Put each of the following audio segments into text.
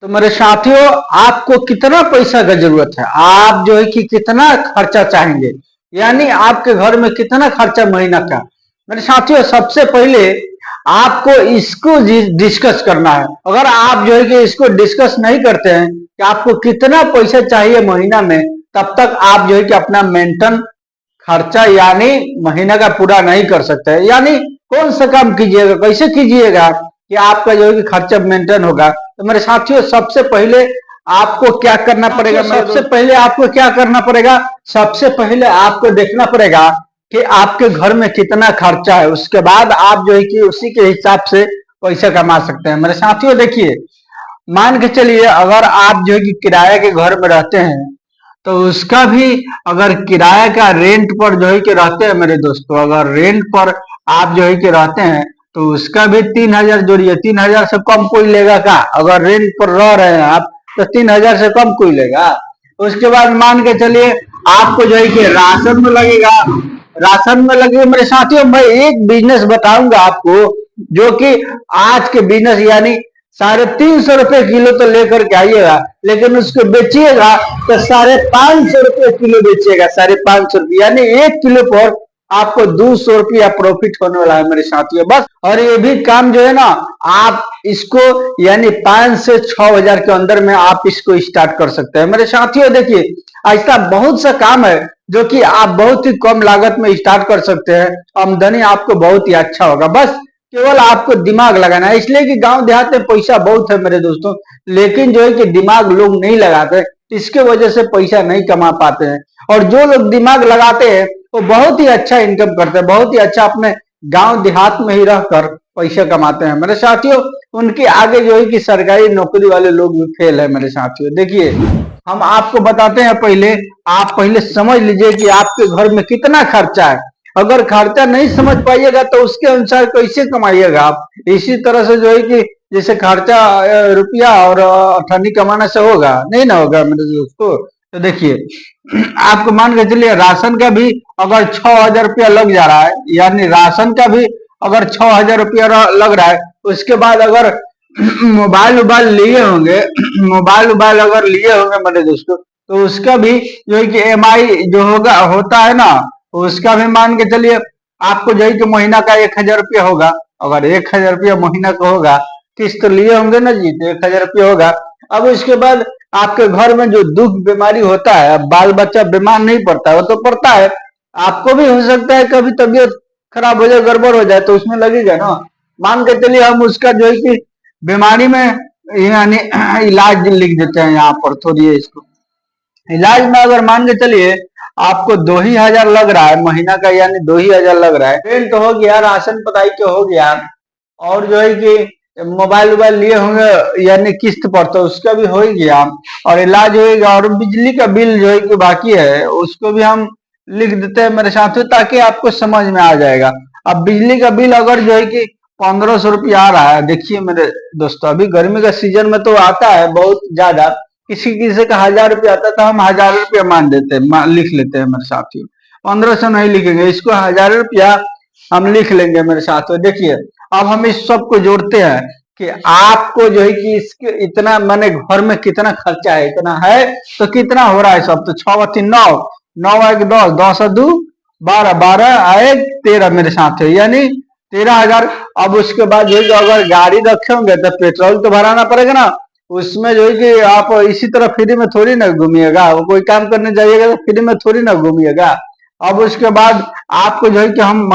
तो मेरे साथियों, आपको कितना पैसा का जरूरत है, आप जो है कि कितना खर्चा चाहेंगे, यानी आपके घर में कितना खर्चा महीना का। मेरे साथियों, सबसे पहले आपको इसको डिस्कस करना है। अगर आप जो है कि इसको डिस्कस नहीं करते हैं कि आपको कितना पैसा चाहिए महीना में, तब तक आप जो है कि अपना मेंटेन खर्चा यानी महीना का पूरा नहीं कर सकते। यानी कौन सा काम कीजिएगा, कैसे कीजिएगा कि आपका जो है कि खर्चा मेंटेन होगा। तो मेरे साथियों, सबसे पहले आपको क्या करना पड़ेगा, सबसे पहले आपको देखना पड़ेगा कि आपके घर में कितना खर्चा है। उसके बाद आप जो है कि उसी के हिसाब से पैसा कमा सकते हैं। मेरे साथियों देखिए, मान के चलिए अगर आप जो है कि किराए के घर में रहते हैं, तो उसका भी, अगर किराए का रेंट पर जो है कि रहते हैं मेरे दोस्तों, अगर रेंट पर आप जो है कि रहते हैं, तो उसका भी 3,000 जोड़िए। 3,000 से कम कोई लेगा का? अगर रेंट पर रह रहे हैं आप, तो 3,000 से कम कोई लेगा। उसके बाद मान के चलिए आपको जो है कि राशन में लगेगा। मेरे साथियों, मैं एक बिजनेस बताऊंगा आपको, जो कि आज के बिजनेस यानी 350 रुपए किलो तो लेकर के आइएगा, लेकिन उसको बेचिएगा तो 550 रुपए किलो बेचिएगा। 550 रुपये यानी 1 किलो पर आपको 200 रुपया प्रॉफिट होने वाला है मेरे साथियों, बस। और ये भी काम जो है ना, आप इसको यानी 5 से 6 हजार के अंदर में आप इसको स्टार्ट कर सकते हैं। मेरे साथियों देखिए, ऐसा बहुत सा काम है जो कि आप बहुत ही कम लागत में स्टार्ट कर सकते हैं। आमदनी आपको बहुत ही अच्छा होगा, बस केवल आपको दिमाग लगाना है। इसलिए कि गांव देहात में पैसा बहुत है मेरे दोस्तों, लेकिन जो है कि दिमाग लोग नहीं लगाते, इसके वजह से पैसा नहीं कमा पाते हैं। और जो लोग दिमाग लगाते हैं वो बहुत ही अच्छा इनकम करते हैं, बहुत ही अच्छा अपने गांव देहात में ही रहकर पैसा कमाते हैं मेरे साथियों। उनके आगे जो है कि सरकारी नौकरी वाले लोग भी फेल है मेरे साथियों। देखिए, हम आपको बताते हैं, आप पहले समझ लीजिए कि आपके घर में कितना खर्चा है। अगर खर्चा नहीं समझ पाइएगा तो उसके अनुसार कैसे कमाइएगा आप। इसी तरह से जो है कि जैसे खर्चा रुपया और अठन्नी कमाने से होगा नहीं ना, होगा मेरे दोस्तों। तो देखिए, आपको मान के चलिए राशन का भी अगर 6,000 रुपया लग जा रहा है, यानी राशन का भी अगर 6,000 रुपया लग रहा है, उसके बाद अगर मोबाइल मोबाइल अगर लिए होंगे मेरे दोस्तों, तो उसका भी जो है कि EMI जो होता है ना, उसका भी मान के चलिए आपको जो है कि महीना का 1,000 रुपया होगा। अगर 1,000 रुपया महीना का होगा, किस्त लिए होंगे ना जी, तो 1,000 रुपया होगा। अब इसके बाद आपके घर में जो दुख बीमारी होता है, अब बाल बच्चा बीमार नहीं पड़ता है, वो तो पड़ता है, आपको भी हो सकता है कभी तबीयत खराब हो जाए, गड़बड़ हो जाए, तो उसमें लगेगा ना। मान के चलिए हम उसका जो है कि बीमारी में यानी इलाज लिख देते हैं यहाँ पर, थोड़ी इसको इलाज में अगर मान के चलिए आपको 2,000 लग रहा है महीना का, यानी 2,000 लग रहा है। रेंट हो गया, राशन पताई के हो गया, और जो है कि मोबाइल लिए होंगे यानी किस्त पर, तो उसका भी हो ही गया, और इलाज होगा, और बिजली का बिल जो है कि बाकी है उसको भी हम लिख देते हैं मेरे साथियों, ताकि आपको समझ में आ जाएगा। अब बिजली का बिल अगर जो है कि 1,500 रुपया आ रहा है, देखिए मेरे दोस्तों, अभी गर्मी का सीजन में तो आता है बहुत ज्यादा, किसी किसी का 1,000 रुपया आता है, तो हम 1,000 रुपया मान देते हैं, लिख लेते हैं मेरे साथियों। 1,500 नहीं लिखेंगे, इसको 1,000 रुपया हम लिख लेंगे मेरे साथियों। देखिए, अब हम इस सब को जोड़ते हैं कि आपको जो है कि इसके इतना, मैंने घर में कितना खर्चा है, इतना है, तो कितना हो रहा है सब, तो 6 × 9, 9 × 10, 10 × 2 12, 12 × 13 मेरे साथ है, यानी 13,000। अब उसके बाद जो है कि अगर गाड़ी रखे होंगे तो पेट्रोल तो भराना पड़ेगा ना, उसमें जो है कि आप इसी तरह फ्री में थोड़ी ना घूमिएगा, कोई काम करने जाइएगा तो फ्री में थोड़ी ना घूमिएगा। अब उसके बाद आपको जो है कि हम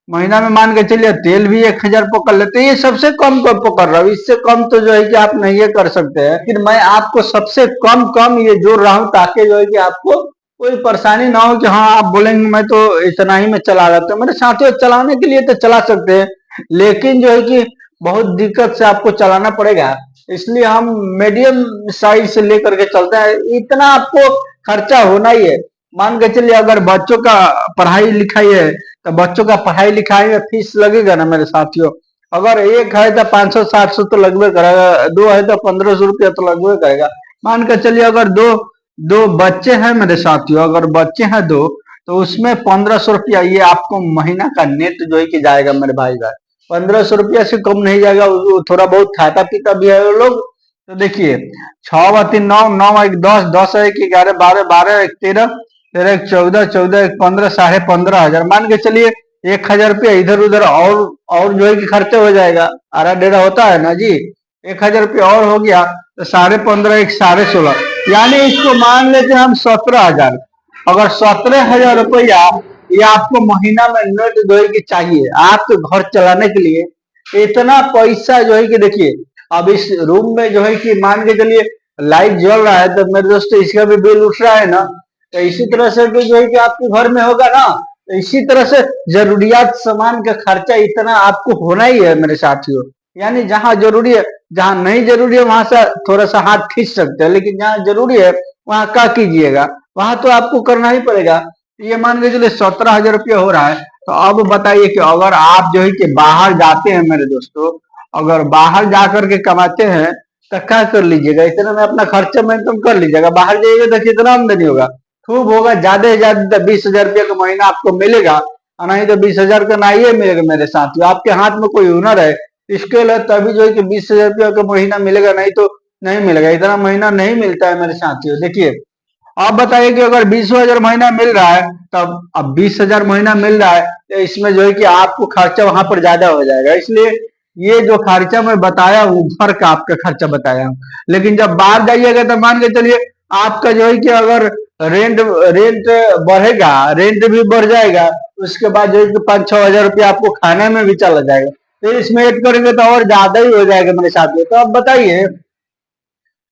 महीना में मान के चलिए तेल भी 1,000 पकड़ लेते हैं। ये सबसे कम को पकड़ रहा हूँ, इससे कम तो जो है कि आप नहीं ये कर सकते हैं, फिर मैं आपको सबसे कम ये जोड़ रहा हूँ, ताकि जो है कि आपको कोई परेशानी ना हो कि हाँ आप बोलेंगे मैं तो इतना ही में चला रहा था। मेरे साथियों, चलाने के लिए तो चला सकते हैं, लेकिन जो है कि बहुत दिक्कत से आपको चलाना पड़ेगा, इसलिए हम मीडियम साइज से लेकर के चलते हैं। इतना आपको खर्चा होना ही है। मान के चलिए अगर बच्चों का पढ़ाई लिखाई है, तो बच्चों का पढ़ाई लिखाई में फीस लगेगा ना मेरे साथियों। अगर एक है तो 500-700 तो लगभग करेगा, दो है तो 1,500 रुपया तो लगभग करेगा। मान के चलिए अगर दो दो बच्चे हैं मेरे साथियों, अगर बच्चे हैं दो, तो उसमें 1,500 रुपया ये आपको महीना का नेट जो है कि जाएगा मेरे भाई। 1,500 रुपया से कम नहीं जाएगा, थोड़ा बहुत खाता पीता भी है वो लोग, तो देखिए 6 व 3 9, 9 व 1 10, 10 व 1 11, 12 12 व 1 13, 13 व 1 14, 14 व 1 15, 15,500 मान के चलिए। 1,000 रुपया इधर उधर और जो है कि खर्चा हो जाएगा, आरा डेरा होता है ना जी। 1,000 रुपया और हो गया तो 15.5 1 16.5, यानी इसको मान लेते हैं हम 17,000। अगर 17,000 रुपया ये आपको महीना में नेट जो है कि चाहिए आपके घर चलाने के लिए, इतना पैसा जो है कि देखिए अब इस रूम में जो है कि मान के चलिए लाइट जल रहा है तो मेरे दोस्तों इसका भी बिल उठ रहा है ना। तो इसी तरह से भी जो है कि आपके घर में होगा ना, तो इसी तरह से जरूरियात सामान का खर्चा इतना आपको होना ही है मेरे साथियों। यानी जहां जरूरी है, जहां नहीं जरूरी है वहां से थोड़ा सा हाथ खींच सकते हैं, लेकिन जहां जरूरी है वहां क्या कीजिएगा, वहां तो आपको करना ही पड़ेगा। ये मान के चलिए 17,000 रुपया हो रहा है। तो अब बताइए कि अगर आप जो है कि बाहर जाते हैं मेरे दोस्तों, अगर बाहर जा करके कमाते हैं तो क्या कर लीजिएगा, इतना में अपना खर्चा मेंटेन कर लीजिएगा। बाहर जाइएगा तो कितना आमदनी होगा, खूब होगा, ज्यादा से ज्यादा 20,000 रुपया का महीना आपको मिलेगा, और नहीं तो 20,000 का ना ही मिलेगा मेरे साथ। आपके हाथ में कोई हुनर है, स्किल है, तभी जो है कि 20,000 रुपया का महीना मिलेगा, नहीं तो नहीं मिलेगा। इतना महीना नहीं मिलता है मेरे साथियों। देखिए आप बताइए कि अगर 20,000 महीना मिल रहा है, तब अब 20,000 महीना मिल रहा है तो इसमें जो है कि आपको खर्चा वहां पर ज्यादा हो जाएगा। इसलिए ये जो खर्चा मैं बताया हूँ भर का आपका खर्चा बताया हूँ। लेकिन जब बाहर जाइएगा तो मान के चलिए आपका जो है कि अगर रेंट रेंट बढ़ेगा, रेंट भी बढ़ जाएगा, उसके बाद जो है कि 5-6 हजार रुपया आपको खाने में भी चला जाएगा। तो इसमें ऐड करेंगे तो और ज्यादा ही हो जाएगा मेरे साथ में। तो अब बताइए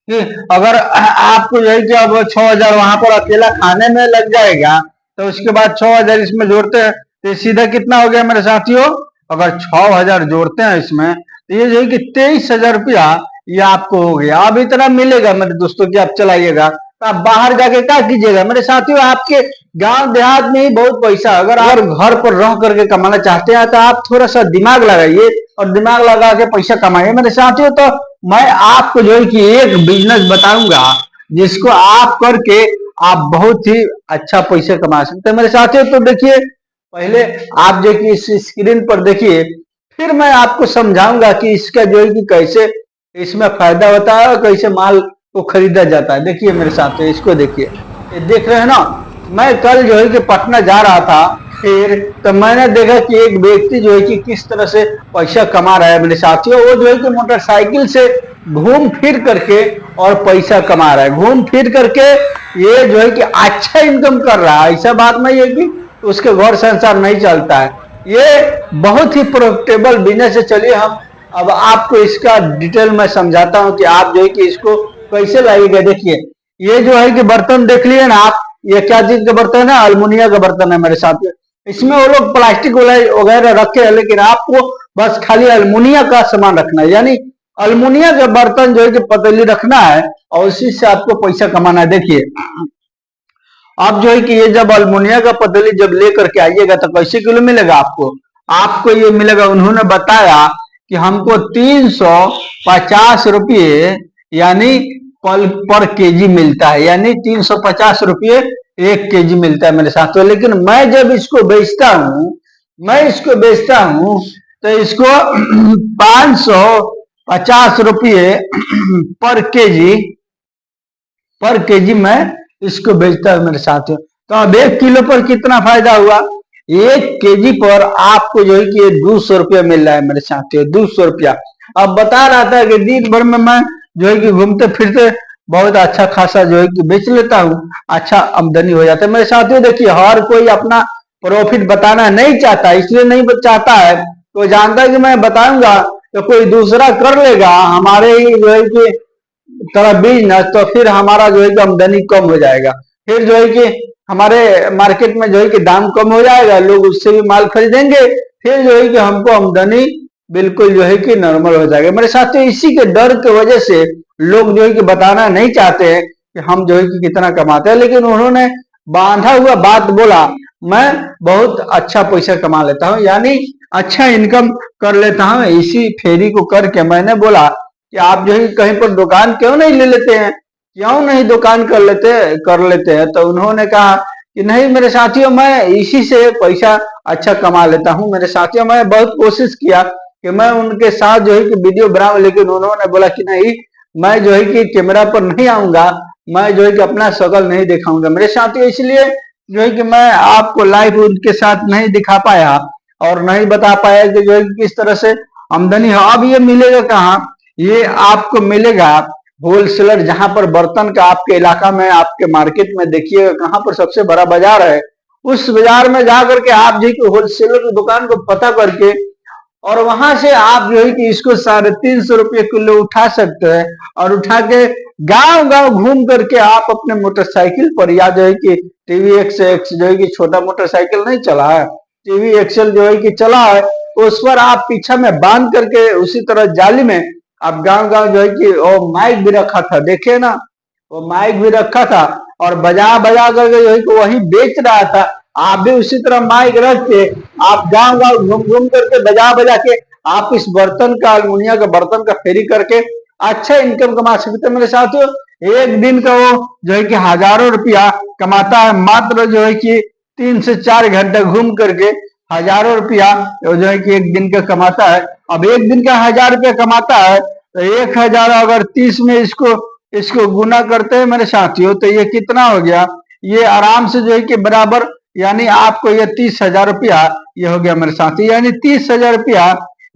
कि अगर आपको जो है कि अब 6,000 वहां पर अकेला खाने में लग जाएगा, तो उसके बाद 6,000 इसमें जोड़ते हैं तो सीधा कितना हो गया मेरे साथियों। अगर 6,000 जोड़ते हैं इसमें तो ये जो है कि 23,000 रुपया ये आपको हो गया। अब इतना मिलेगा मेरे दोस्तों कि आप चलाइएगा, तो आप बाहर जाके क्या कीजिएगा मेरे साथियों। आपके गांव देहात में ही बहुत पैसा, अगर आप घर पर रह करके कमाना चाहते हैं तो आप थोड़ा सा दिमाग लगाइए और दिमाग लगा के पैसा कमाइए मेरे साथियों। तो मैं आपको जो है कि एक बिजनेस बताऊंगा जिसको आप करके आप बहुत ही अच्छा पैसा कमा सकते हैं मेरे साथियों। तो देखिए पहले आप जो कि इस स्क्रीन पर देखिए, फिर मैं आपको समझाऊंगा कि इसका जो है कि कैसे इसमें फायदा होता है और कैसे माल को खरीदा जाता है। देखिए मेरे साथ इसको देखिए, ये देख रहे हैं ना। मैं कल जो है कि पटना जा रहा था, फिर तो मैंने देखा कि एक व्यक्ति जो है कि किस तरह से पैसा कमा रहा है मेरे साथियों। वो जो है कि मोटरसाइकिल से घूम फिर करके और पैसा कमा रहा है, घूम फिर करके ये जो है कि अच्छा इनकम कर रहा है। ऐसा बात नहीं है कि उसके घर संसार नहीं चलता है, ये बहुत ही प्रॉफिटेबल बिजनेस है। चलिए हम अब आपको इसका डिटेल में समझाता हूं कि आप जो है कि इसको कैसे लाइएगा। देखिए ये जो है कि बर्तन देख लिए ना आप, ये क्या चीज का बर्तन है, अल्मुनिया का बर्तन है मेरे साथ। इसमें वो लोग प्लास्टिक वगैरह रखे हैं, लेकिन आपको बस खाली अल्मुनिया का सामान रखना है, यानी अल्मुनिया का बर्तन जो है कि पतली रखना है और उसी से आपको पैसा कमाना है। देखिए आप जो है कि ये जब अल्मुनिया का पतली जब लेकर के आइएगा तो कैसे किलो मिलेगा आपको, आपको ये मिलेगा, उन्होंने बताया कि हमको 350 रुपये यानी पर केजी मिलता है, यानी 350 रुपये 1 केजी मिलता है मेरे साथ। तो लेकिन मैं जब इसको बेचता हूँ, मैं इसको बेचता हूँ तो इसको 550 रुपये पर केजी मैं इसको बेचता हूँ मेरे साथियों। तो अब 1 किलो पर कितना फायदा हुआ, 1 केजी पर आपको जो है कि 200 रुपया मिल रहा है मेरे साथियों, 200 रुपया। अब बता रहा था कि दिन भर में मैं जो है कि घूमते फिरते बहुत अच्छा खासा जो है कि बेच लेता हूँ, अच्छा आमदनी हो जाता है मेरे साथियों। देखिए हर कोई अपना प्रॉफिट बताना नहीं चाहता, इसलिए नहीं चाहता है तो जानता है कि मैं बताऊंगा तो कोई दूसरा कर लेगा हमारे ही जो है कि तरह बिजनेस, तो फिर हमारा जो है कि आमदनी कम हो जाएगा, फिर जो है कि हमारे मार्केट में जो है कि दाम कम हो जाएगा, लोग उससे भी माल खरीदेंगे, फिर जो है कि हमको आमदनी बिल्कुल जो है कि नॉर्मल हो जाएगा मेरे साथ। इसी के डर की वजह से लोग जो है कि बताना नहीं चाहते हैं कि हम जो है कि कितना कमाते हैं, लेकिन उन्होंने बांधा हुआ बात बोला, मैं बहुत अच्छा पैसा कमा लेता हूँ, यानी अच्छा इनकम कर लेता हूँ। इसी फेरी को करके मैंने बोला कि आप जो है कहीं पर दुकान क्यों नहीं ले लेते हैं, क्यों नहीं दुकान कर लेते हैं। तो उन्होंने कहा कि नहीं मेरे साथियों, मैं इसी से पैसा अच्छा कमा लेता हूँ मेरे साथियों। मैं बहुत कोशिश किया कि मैं उनके साथ जो है कि वीडियो बनाऊं, लेकिन उन्होंने बोला कि नहीं मैं जो है कि कैमरा पर नहीं आऊंगा, मैं जो है कि अपना शक्ल नहीं दिखाऊंगा मेरे साथियों, इसलिए जो है कि मैं आपको लाइव उनके साथ नहीं दिखा पाया और नहीं बता पाया कि जो है कि किस तरह से आमदनी है। अब ये मिलेगा कहाँ? ये आपको मिलेगा होलसेलर, जहां पर बर्तन का आपके इलाका में, आपके मार्केट में देखिएगा कहाँ पर सबसे बड़ा बाजार है, उस बाजार में जा करके आप जो कि होलसेलर की दुकान को पता करके और वहां से आप जो है कि इसको 350 रुपये किलो उठा सकते हैं। और उठा के गांव गांव घूम करके आप अपने मोटरसाइकिल पर, या जो है कि टीवी एक्स जो है कि छोटा मोटरसाइकिल नहीं चला है, टीवी एक्सएल जो है कि चला है, उस पर आप पीछा में बांध करके उसी तरह जाली में आप गांव गांव जो है कि वो माइक भी रखा था, देखे ना, वो माइक भी रखा था और बजा बजा करके जो है कि वही बेच रहा था। आप भी उसी तरह माइक रख के आप गांव गांव घूम घूम करके बजा बजा के आप इस बर्तन का, अल्मुनिया का बर्तन का फेरी करके अच्छा इनकम कमा सकते हैं मेरे साथियों। एक दिन का वो जो है कि हजारों रुपया कमाता है, मात्र जो है कि 3 से 4 घंटे घूम करके हजारों रुपया जो है कि एक दिन का कमाता है। अब एक दिन का 1000 रुपया कमाता है तो 1000 अगर 30 में इसको इसको गुना करते हैं मेरे साथियों, तो ये कितना हो गया? ये आराम से जो है कि बराबर, यानी आपको ये 30,000 रुपया ये हो गया मेरे साथी, यानी 30,000 रुपया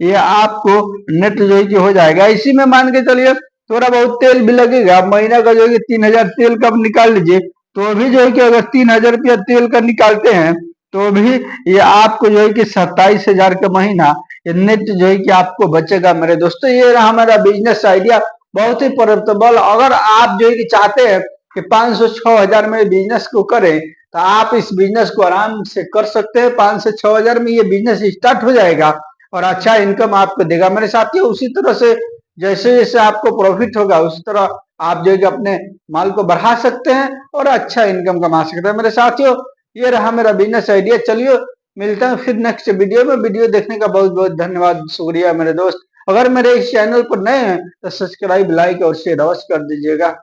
ये आपको नेट जो है कि हो जाएगा। इसी में मान के चलिए थोड़ा बहुत तेल भी लगेगा, महीना का जो है कि 3000 तेल का निकाल लीजिए, तो भी जो है कि अगर 3000 रुपया तेल का निकालते हैं तो भी ये आपको जो है कि 27,000 का महीना ये नेट जो है कि आपको बचेगा मेरे दोस्तों। ये रहा हमारा बिजनेस आइडिया, बहुत ही प्रॉफिटेबल। अगर आप जो है कि चाहते हैं कि 500-6 हजार में बिजनेस को करें, तो आप इस बिजनेस को आराम से कर सकते हैं। 5 से 6 हजार में ये बिजनेस स्टार्ट हो जाएगा और अच्छा इनकम आपको देगा मेरे साथियों। उसी तरह से जैसे जैसे आपको प्रॉफिट होगा उसी तरह आप जो है कि अपने माल को बढ़ा सकते हैं और अच्छा इनकम कमा सकते हैं मेरे साथियों। ये रहा मेरा बिजनेस आइडिया। चलिए मिलता है फिर नेक्स्ट वीडियो में। वीडियो देखने का बहुत बहुत धन्यवाद, शुक्रिया मेरे दोस्त। अगर मेरे इस चैनल पर नए हैं तो सब्सक्राइब, लाइक और शेयर अवश्य कर दीजिएगा।